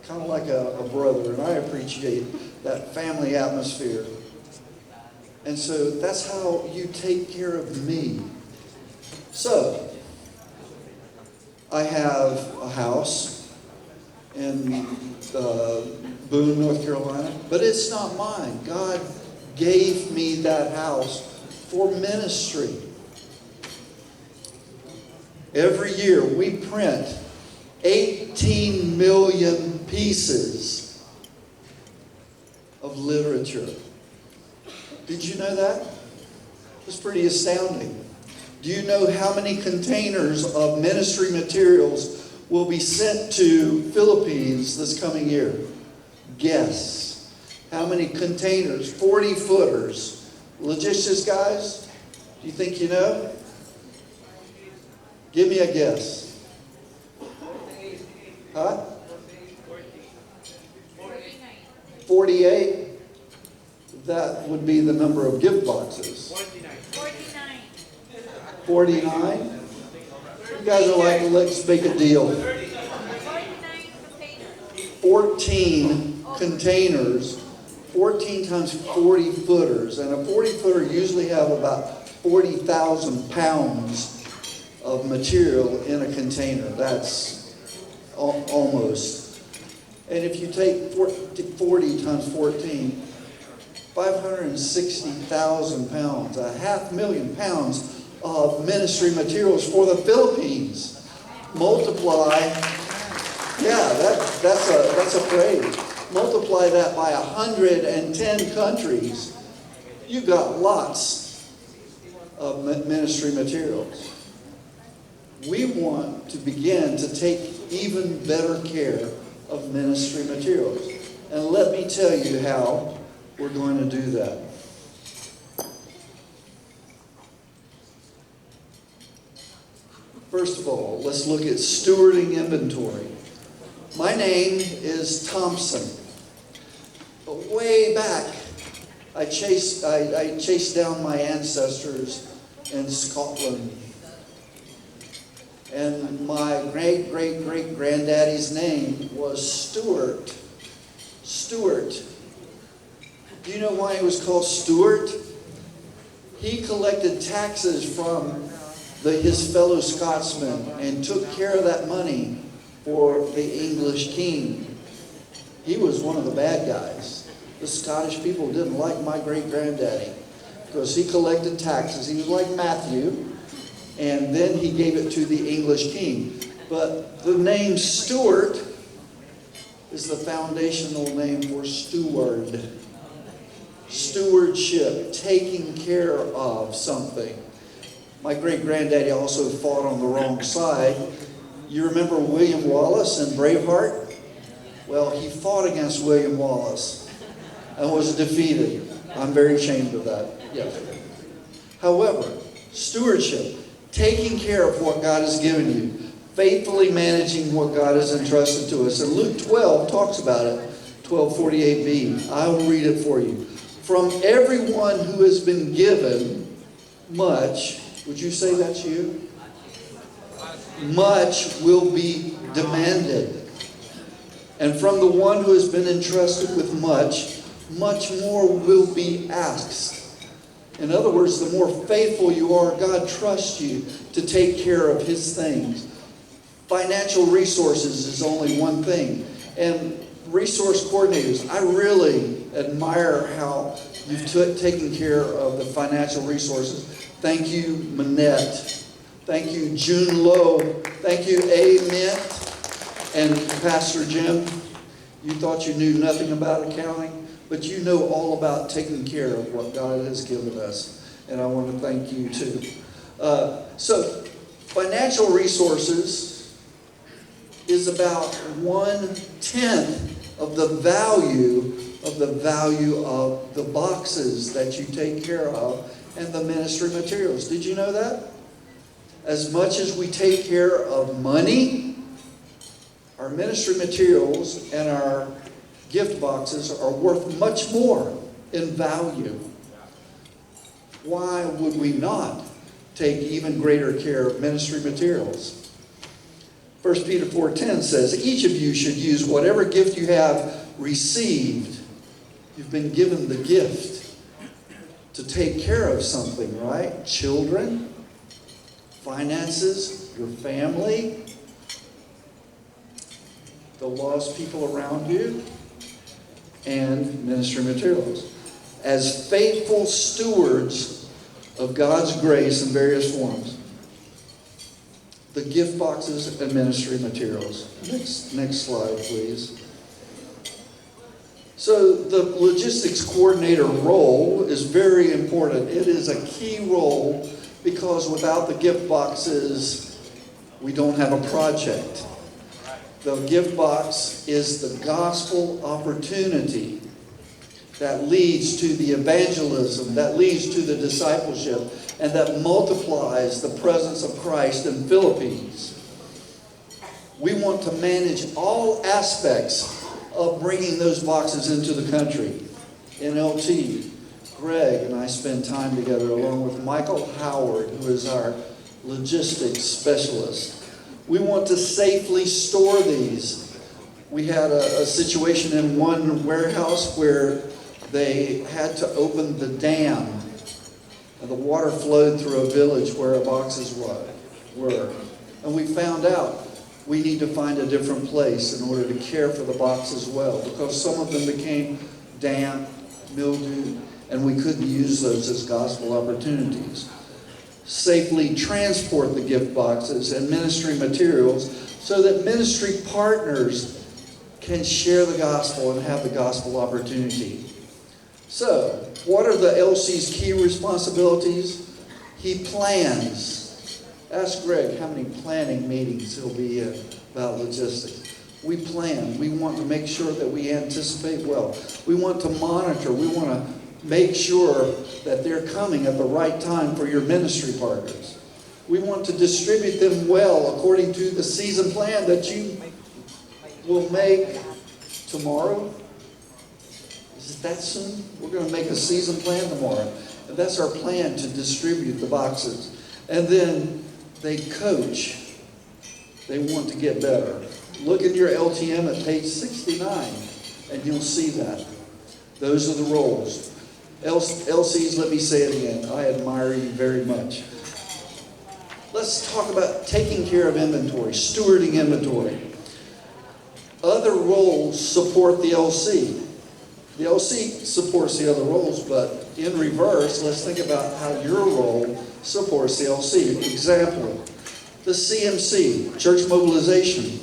kind of like a brother, and I appreciate that family atmosphere. And so that's how you take care of me. So, I have a house in Boone, North Carolina, but it's not mine. God gave me that house for ministry. Every year we print 18 million pieces of literature. Did you know that? It's pretty astounding. Do you know how many containers of ministry materials will be sent to Philippines this coming year? Guess. How many containers? 40 footers. Logistics guys, do you think you know? Give me a guess. Huh? 48? That would be the number of gift boxes. 49? You guys are like, let's make a deal. 14 containers, 14 times 40 footers. And a 40 footer usually have about 40,000 pounds of material in a container. That's almost. And if you take 40 times 14, 560,000 pounds, 500,000 pounds of ministry materials for the Philippines. Multiply, yeah, that's a praise. Multiply that by 110 countries. You got lots of ministry materials. We want to begin to take even better care of ministry materials. And let me tell you how we're going to do that. First of all, let's look at stewarding inventory. My name is Thompson. But way back, I chased down my ancestors in Scotland. And my great-great-great-granddaddy's name was Stuart. Stuart. Do you know why he was called Stuart? He collected taxes from his fellow Scotsmen and took care of that money for the English king. He was one of the bad guys. The Scottish people didn't like my great-granddaddy because he collected taxes. He was like Matthew, and then he gave it to the English king. But the name Stuart is the foundational name for steward. Stewardship, taking care of something. My great-granddaddy also fought on the wrong side. You remember William Wallace in Braveheart? Well, he fought against William Wallace and was defeated. I'm very ashamed of that. Yes. However, stewardship, taking care of what God has given you, faithfully managing what God has entrusted to us. And Luke 12 talks about it, 12:48b. I will read it for you. From everyone who has been given much, would you say that's you? Much will be demanded. And from the one who has been entrusted with much, much more will be asked. In other words, the more faithful you are, God trusts you to take care of His things. Financial resources is only one thing. And resource coordinators, I really admire how you've taken care of the financial resources. Thank you, Manette. Thank you, June Lowe. Thank you, A. Mint. And Pastor Jim, you thought you knew nothing about accounting, but you know all about taking care of what God has given us. And I want to thank you too. So, financial resources is about 1/10 of the value of the boxes that you take care of and the ministry materials. Did you know that? As much as we take care of money, our ministry materials and our gift boxes are worth much more in value. Why would we not take even greater care of ministry materials? 1 Peter 4:10 says, each of you should use whatever gift you have received. You've been given the gift to take care of something, right? Children, finances, your family, the lost people around you, and ministry materials. As faithful stewards of God's grace in various forms. The gift boxes and ministry materials. Next slide, please. So the logistics coordinator role is very important. It is a key role because without the gift boxes, we don't have a project. The gift box is the gospel opportunity that leads to the evangelism, that leads to the discipleship, and that multiplies the presence of Christ in Philippines. We want to manage all aspects of bringing those boxes into the country. NLT, Greg and I spend time together along with Michael Howard, who is our logistics specialist. We want to safely store these. We had a situation in one warehouse where they had to open the dam. And the water flowed through a village where our boxes were. And we found out we need to find a different place in order to care for the boxes well, because some of them became damp, mildew, and we couldn't use those as gospel opportunities. Safely transport the gift boxes and ministry materials so that ministry partners can share the gospel and have the gospel opportunity. So, what are the LC's key responsibilities? He plans. Ask Greg how many planning meetings he'll be in about logistics. We plan. We want to make sure that we anticipate well. We want to monitor. We want to make sure that they're coming at the right time for your ministry partners. We want to distribute them well according to the season plan that you will make tomorrow. Is it that soon? We're going to make a season plan tomorrow. And that's our plan, to distribute the boxes. And then they coach. They want to get better. Look in your LTM at page 69 and you'll see that. Those are the roles. LCs, let me say it again. I admire you very much. Let's talk about taking care of inventory, stewarding inventory. Other roles support the LC. The LC supports the other roles, but in reverse, let's think about how your role supports the LC. Example, the CMC, Church Mobilization.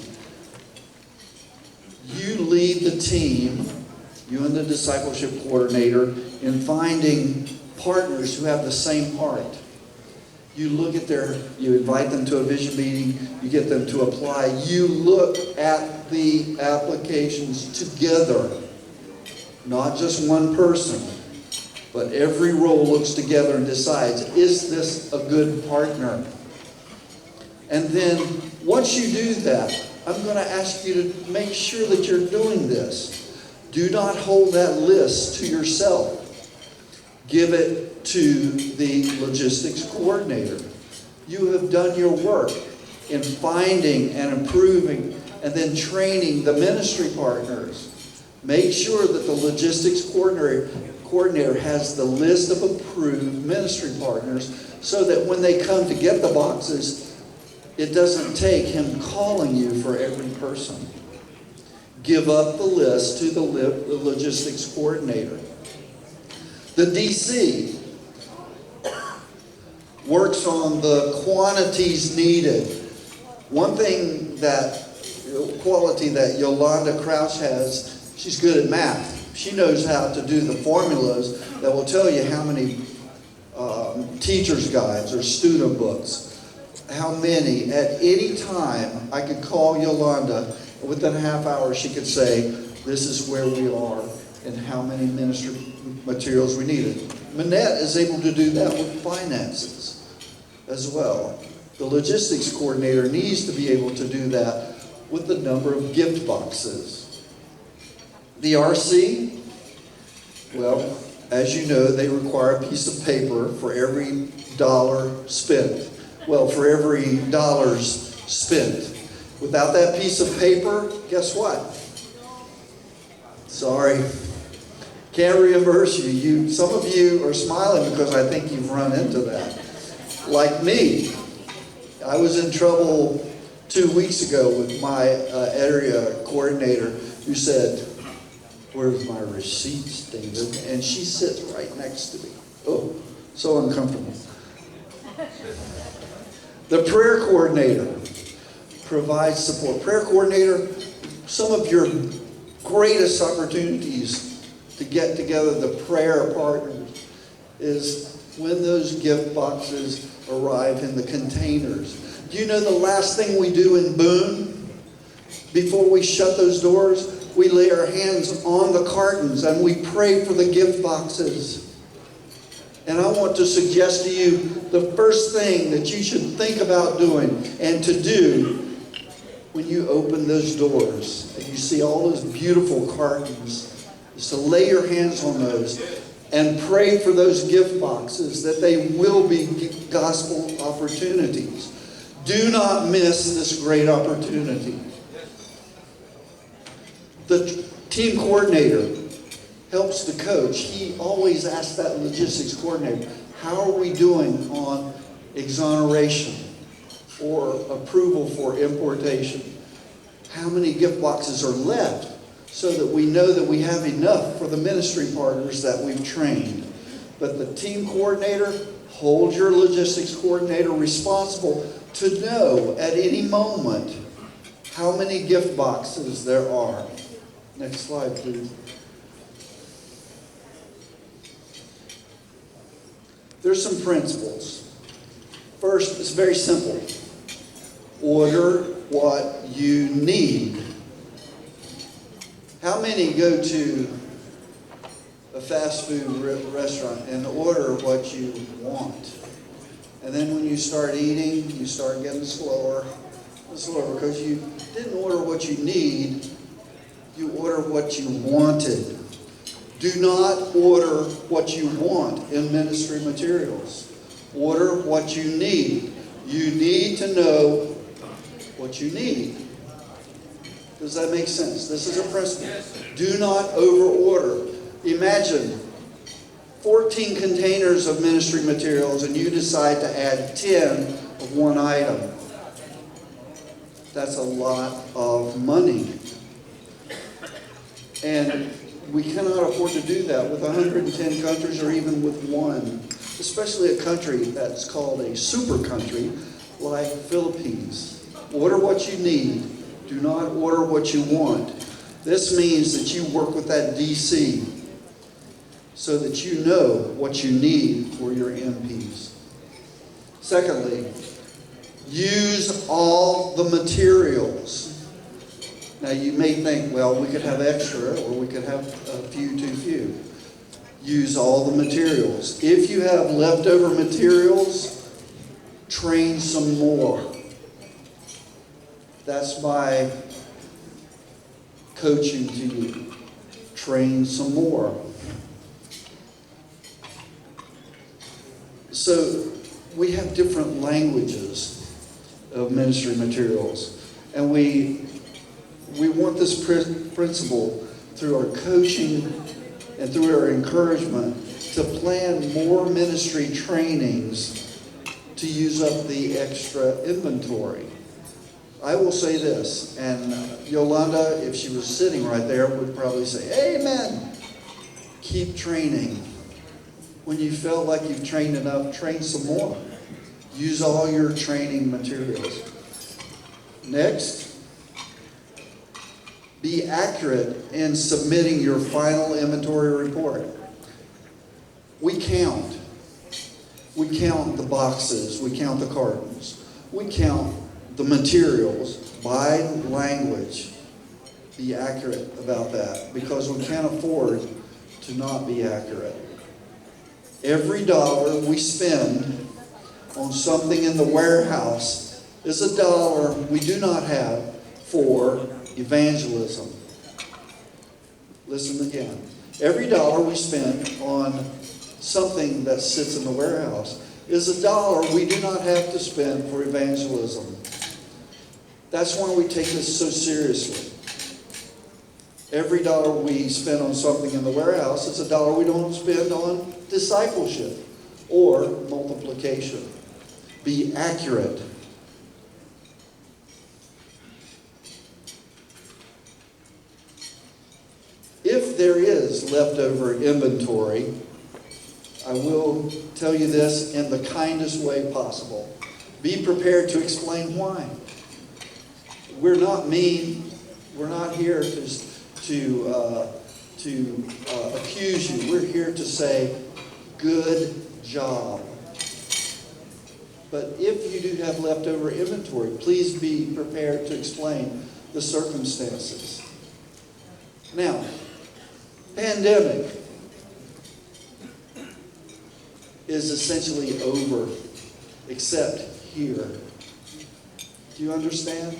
You lead the team, you and the discipleship coordinator, in finding partners who have the same heart. You look at you invite them to a vision meeting, you get them to apply. You look at the applications together. Not just one person, but every role looks together and decides, is this a good partner? And then once you do that, I'm going to ask you to make sure that you're doing this. Do not hold that list to yourself. Give it to the logistics coordinator. You have done your work in finding and improving and then training the ministry partners. Make sure that the logistics coordinator has the list of approved ministry partners so that when they come to get the boxes, it doesn't take him calling you for every person. Give up the list to the logistics coordinator. The DC works on the quantities needed. One thing quality that Yolanda Crouch has, she's good at math. She knows how to do the formulas that will tell you how many teacher's guides or student books, how many. At any time, I could call Yolanda, and within a half hour she could say, this is where we are and how many ministry materials we needed. Manette is able to do that with finances as well. The logistics coordinator needs to be able to do that with the number of gift boxes. The RC, well, as you know, they require a piece of paper for every dollar spent. Well, for every dollars spent. Without that piece of paper, guess what? Sorry. Can't reimburse you. Some of you are smiling because I think you've run into that. Like me, I was in trouble 2 weeks ago with my area coordinator who said, "Where's my receipts, David?" And she sits right next to me. Oh, so uncomfortable. The prayer coordinator provides support. Prayer coordinator, some of your greatest opportunities to get together the prayer partners is when those gift boxes arrive in the containers. Do you know the last thing we do in Boone before we shut those doors? We lay our hands on the cartons and we pray for the gift boxes. And I want to suggest to you the first thing that you should think about doing and to do when you open those doors and you see all those beautiful cartons is to lay your hands on those and pray for those gift boxes that they will be gospel opportunities. Do not miss this great opportunity. The team coordinator helps the coach. He always asks that logistics coordinator, how are we doing on exoneration or approval for importation? How many gift boxes are left so that we know that we have enough for the ministry partners that we've trained? But the team coordinator holds your logistics coordinator responsible to know at any moment how many gift boxes there are. Next slide, please. There's some principles. First, it's very simple. Order what you need. How many go to a fast food restaurant and order what you want? And then when you start eating, you start getting slower because you didn't order what you need, you order what you wanted. Do not order what you want in ministry materials. Order what you need. You need to know what you need. Does that make sense? This is a principle. Do not over-order. Imagine 14 containers of ministry materials and you decide to add 10 of one item. That's a lot of money. And we cannot afford to do that with 110 countries or even with one, especially a country that's called a super country like Philippines. Order what you need. Do not order what you want. This means that you work with that DC so that you know what you need for your MPs. Secondly, use all the materials. Now you may think, well, we could have extra or we could have a few too few. Use all the materials. If you have leftover materials, train some more. That's my coaching to you. Train some more. So we have different languages of ministry materials. And we want this principle through our coaching and through our encouragement to plan more ministry trainings to use up the extra inventory. I will say this, and Yolanda, if she was sitting right there, would probably say, amen. Keep training. When you feel like you've trained enough, train some more. Use all your training materials. Next, be accurate in submitting your final inventory report. We count. We count the boxes. We count the cartons. We count the materials by language. Be accurate about that because we can't afford to not be accurate. Every dollar we spend on something in the warehouse is a dollar we do not have for evangelism. Listen again. Every dollar we spend on something that sits in the warehouse is a dollar we do not have to spend for evangelism. That's why we take this so seriously. Every dollar we spend on something in the warehouse is a dollar we don't spend on discipleship or multiplication. Be accurate. If there is leftover inventory, I will tell you this in the kindest way possible. Be prepared to explain why. We're not mean. We're not here to accuse you. We're here to say, good job. But if you do have leftover inventory, please be prepared to explain the circumstances. Now, pandemic is essentially over, except here. Do you understand?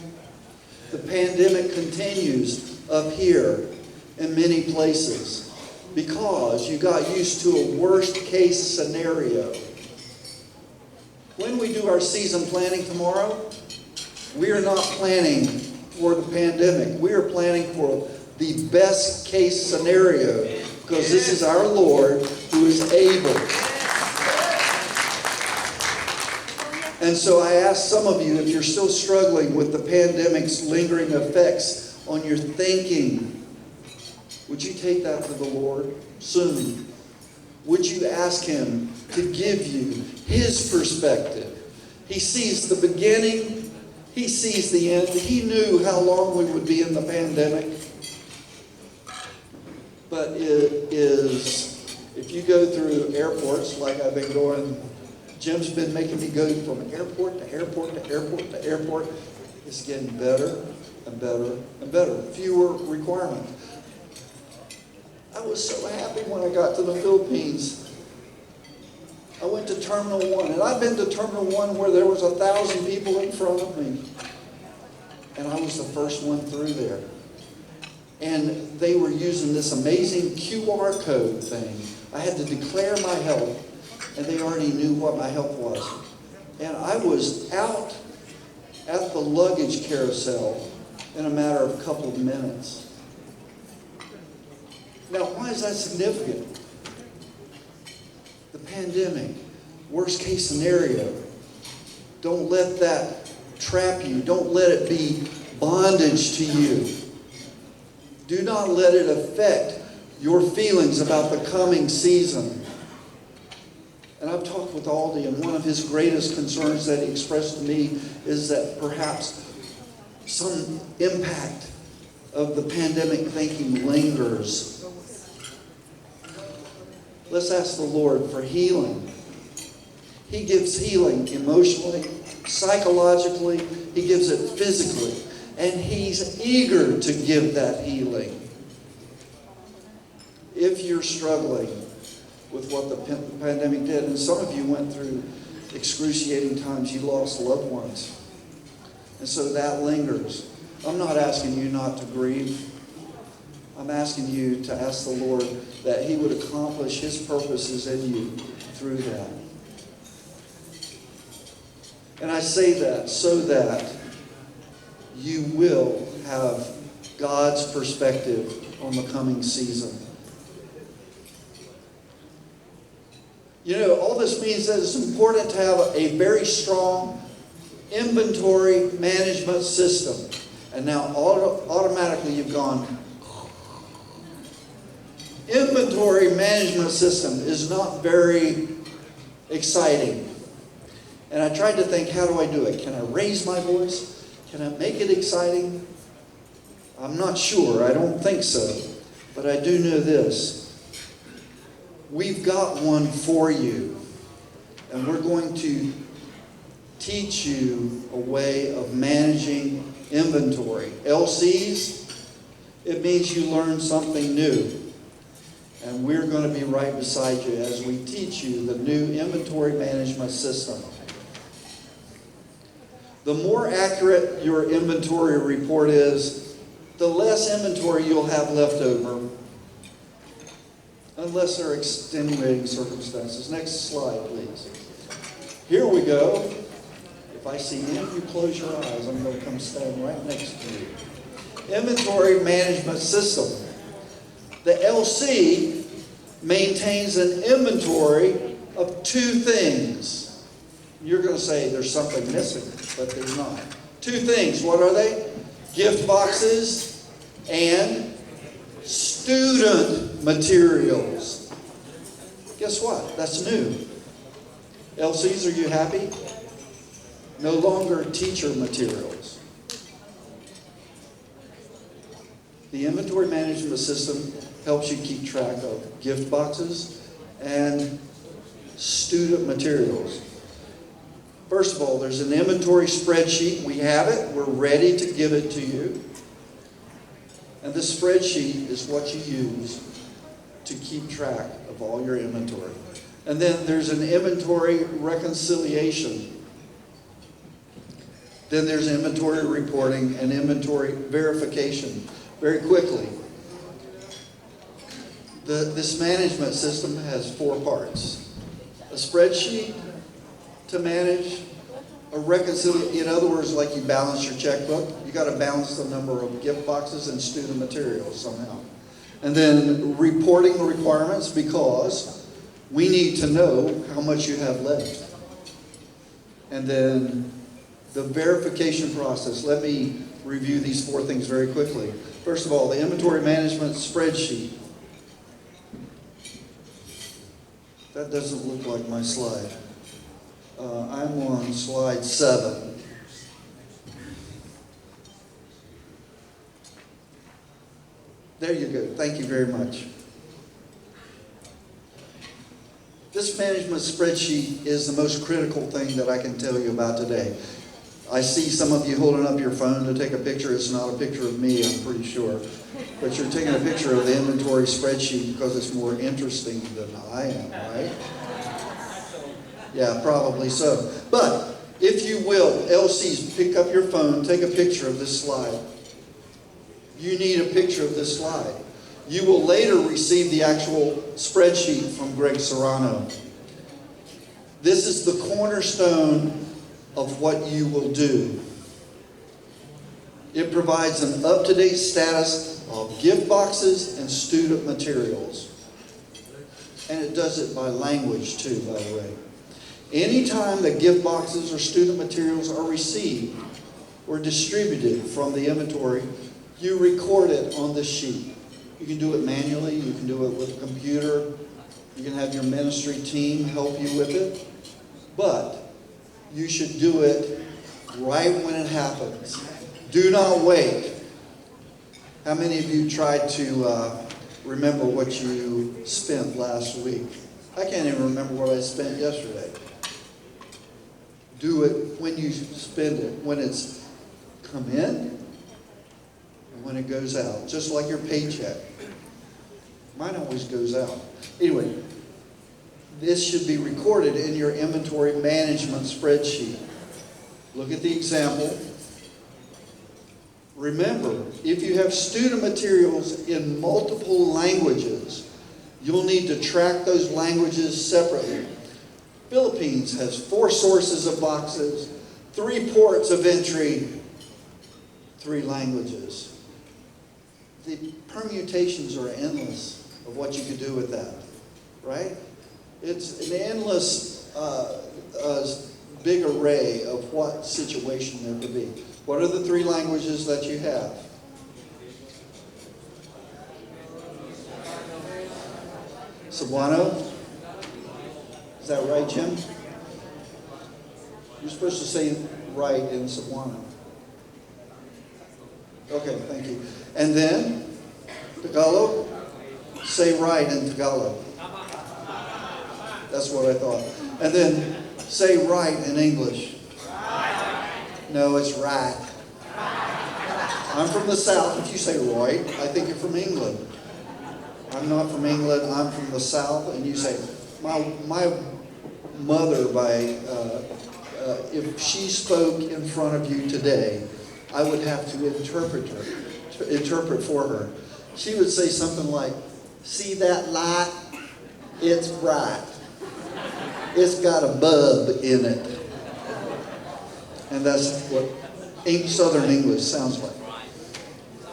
The pandemic continues up here in many places because you got used to a worst case scenario. When we do our season planning tomorrow, we are not planning for the pandemic. We are planning for the best case scenario because this is our Lord who is able. And so I ask some of you, if you're still struggling with the pandemic's lingering effects on your thinking, would you take that to the Lord soon? Would you ask Him to give you His perspective? He sees the beginning. He sees the end. He knew how long we would be in the pandemic. But it is, if you go through airports like I've been going, Jim's been making me go from airport to airport to airport to airport. It's getting better and better and better. Fewer requirements. I was so happy when I got to the Philippines. I went to Terminal 1, and I've been to Terminal 1 where there was 1,000 people in front of me. And I was the first one through there. And they were using this amazing QR code thing. I had to declare my health. And they already knew what my health was. And I was out at the luggage carousel in a matter of a couple of minutes. Now, why is that significant? The pandemic, worst case scenario. Don't let that trap you. Don't let it be bondage to you. Do not let it affect your feelings about the coming season. And I've talked with Aldi, and one of his greatest concerns that he expressed to me is that perhaps some impact of the pandemic thinking lingers. Let's ask the Lord for healing. He gives healing emotionally, psychologically, He gives it physically, and He's eager to give that healing. If you're struggling with what the pandemic did. And some of you went through excruciating times. You lost loved ones. And so that lingers. I'm not asking you not to grieve. I'm asking you to ask the Lord that He would accomplish His purposes in you through that. And I say that so that you will have God's perspective on the coming season. You know, all this means that it's important to have a very strong inventory management system. And now automatically you've gone, inventory management system is not very exciting. And I tried to think, how do I do it? Can I raise my voice? Can I make it exciting? I'm not sure. I don't think so. But I do know this. We've got one for you, and we're going to teach you a way of managing inventory. LCs, it means you learn something new, and we're going to be right beside you as we teach you the new inventory management system. The more accurate your inventory report is, the less inventory you'll have left over. Unless there are extenuating circumstances. Next slide, please. Here we go. If I see any of you close your eyes, I'm going to come stand right next to you. Inventory management system. The LC maintains an inventory of two things. You're going to say there's something missing, but there's not. Two things. What are they? Gift boxes and student materials. Guess what? That's new. LCs, are you happy? No longer teacher materials. The inventory management system helps you keep track of gift boxes and student materials. First of all, there's an inventory spreadsheet. We have it. We're ready to give it to you. And this spreadsheet is what you use to keep track of all your inventory. And then there's an inventory reconciliation. Then there's inventory reporting and inventory verification. Very quickly, this management system has four parts. A spreadsheet to manage, a reconciliation. In other words, like you balance your checkbook, you got to balance the number of gift boxes and student materials somehow. And then reporting requirements, because we need to know how much you have left. And then the verification process. Let me review these four things very quickly. First of all, the inventory management spreadsheet. That doesn't look like my slide. I'm on slide 7. There you go. Thank you very much. This management spreadsheet is the most critical thing that I can tell you about today. I see some of you holding up your phone to take a picture. It's not a picture of me, I'm pretty sure. But you're taking a picture of the inventory spreadsheet because it's more interesting than I am, right? Yeah, probably so. But if you will, LCs, pick up your phone, take a picture of this slide. You need a picture of this slide. You will later receive the actual spreadsheet from Greg Serrano. This is the cornerstone of what you will do. It provides an up-to-date status of gift boxes and student materials. And it does it by language too, by the way. Anytime that gift boxes or student materials are received or distributed from the inventory, you record it on the sheet. You can do it manually, you can do it with a computer, you can have your ministry team help you with it, but you should do it right when it happens. Do not wait. How many of you tried to remember what you spent last week? I can't even remember what I spent yesterday. Do it when you spend it, when it's come in and when it goes out, just like your paycheck. Mine always goes out. Anyway, this should be recorded in your inventory management spreadsheet. Look at the example. Remember, if you have student materials in multiple languages, you'll need to track those languages separately. Philippines has 4 sources of boxes, 3 ports of entry, 3 languages. The permutations are endless of what you could do with that, right? It's an endless big array of what situation there could be. What are the 3 languages that you have? Cebuano? Is that right, Jim? You're supposed to say right in Cebuano. Okay, thank you. And then, Tagalog? Say right in Tagalog. That's what I thought. And then, say right in English. No, it's right. I'm from the South. If you say right, I think you're from England. I'm not from England. I'm from the South. And you say, my mother, if she spoke in front of you today, I would have to interpret for her. She would say something like, see that light? It's bright. It's got a bulb in it. And that's what Southern English sounds like.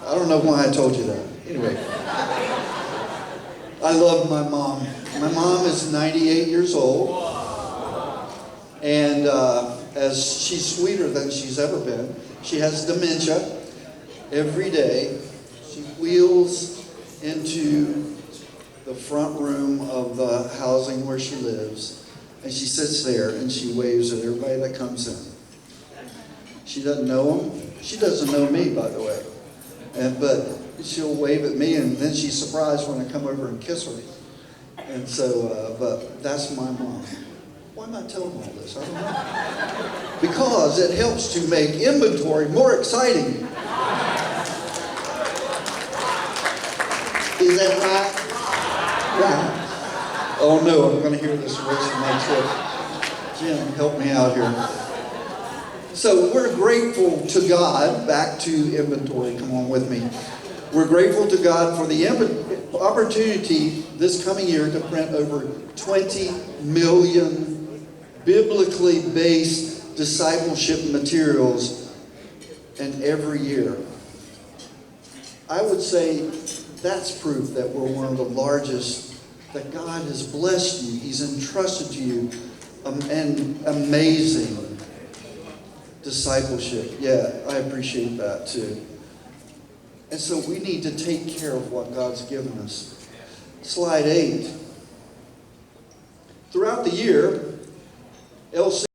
I don't know why I told you that. Anyway, I love my mom. My mom is 98 years old, and as she's sweeter than she's ever been. She has dementia. Every day, she wheels into the front room of the housing where she lives, and she sits there and she waves at everybody that comes in. She doesn't know them. She doesn't know me, by the way. But she'll wave at me, and then she's surprised when I come over and kiss her. And so, but that's my mom. Why am I telling all this? I don't know. Because it helps to make inventory more exciting. Is that right? Right. Oh no, I'm going to hear this the rest of my trip. Jim, help me out here. So we're grateful to God. Back to inventory. Come on with me. We're grateful to God for the opportunity this coming year to print over 20 million biblically based discipleship materials, and every year. I would say that's proof that we're one of the largest, that God has blessed you. He's entrusted to you an amazing discipleship. Yeah, I appreciate that too. And so we need to take care of what God's given us. Slide 8. Throughout the year, LC